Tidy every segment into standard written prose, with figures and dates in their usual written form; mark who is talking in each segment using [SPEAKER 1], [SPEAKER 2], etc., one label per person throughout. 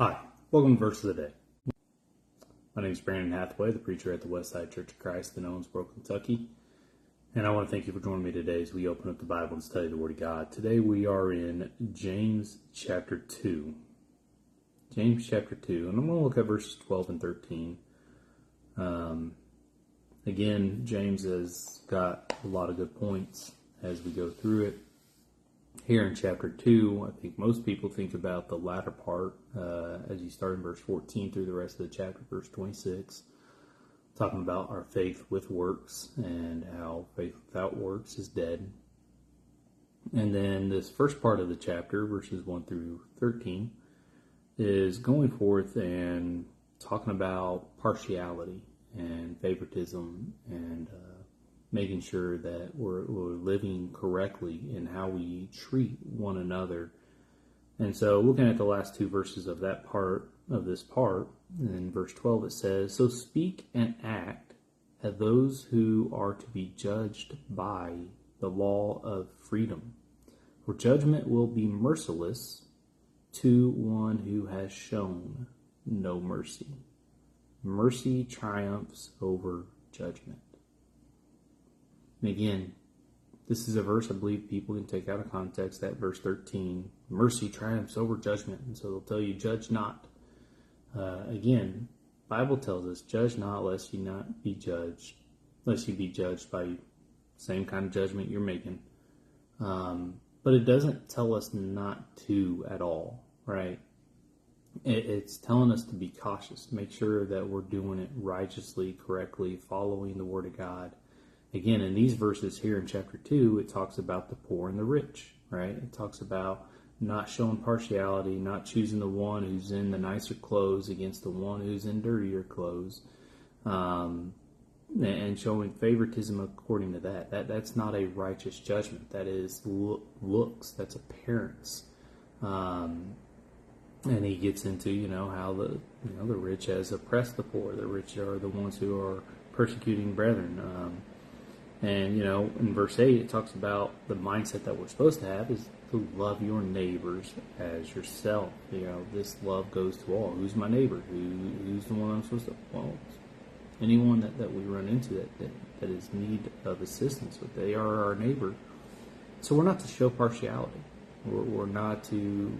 [SPEAKER 1] Hi, welcome to Verse of the Day. My name is Brandon Hathaway, the preacher at the Westside Church of Christ in Owensboro, Kentucky. And I want to thank you for joining me today as we open up the Bible and study the Word of God. Today we are in James chapter 2. James chapter 2, and I'm going to look at verses 12 and 13. Again, James has got a lot of good points as we go through it. Here in chapter 2, I think most people think about the latter part as you start in verse 14 through the rest of the chapter, verse 26, talking about our faith with works and how faith without works is dead. And then this first part of the chapter, verses 1 through 13, is going forth and talking about partiality and favoritism and making sure that we're living correctly in how we treat one another. And so looking at the last two verses of that part, of this part, in verse 12 it says, "So speak and act as those who are to be judged by the law of freedom. For judgment will be merciless to one who has shown no mercy. Mercy triumphs over judgment." And again, this is a verse I believe people can take out of context. That verse 13, mercy triumphs over judgment. And so they'll tell you, judge not. Again, Bible tells us, judge not lest you not be judged, lest you be judged by the same kind of judgment you're making. But it doesn't tell us not to at all, right? It's telling us to be cautious, to make sure that we're doing it righteously, correctly, following the Word of God. Again, in these verses here in chapter 2, it talks about the poor and the rich, right? It talks about not showing partiality, not choosing the one who's in the nicer clothes against the one who's in dirtier clothes, and showing favoritism according to that. That's not a righteous judgment. That is looks. That's appearance. And he gets into, how the rich has oppressed the poor. The rich are the ones who are persecuting brethren. And, in verse 8, it talks about the mindset that we're supposed to have is to love your neighbors as yourself. This love goes to all. Who's my neighbor? Who's the one I'm supposed to? Well, anyone that we run into that is in need of assistance with, they are our neighbor. So we're not to show partiality. We're not to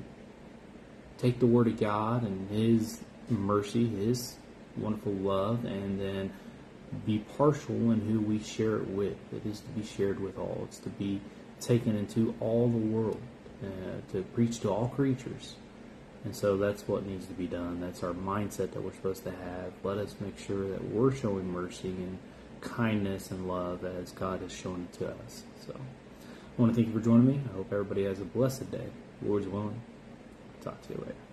[SPEAKER 1] take the Word of God and His mercy, His wonderful love, and then be partial in who we share it with. It is to be shared with all. It's to be taken into all the world, to preach to all creatures. And so that's what needs to be done. That's our mindset that we're supposed to have. Let us make sure that we're showing mercy and kindness and love as God has shown it to us. So I want to thank you for joining me. I hope everybody has a blessed day. Lord's willing. Talk to you later.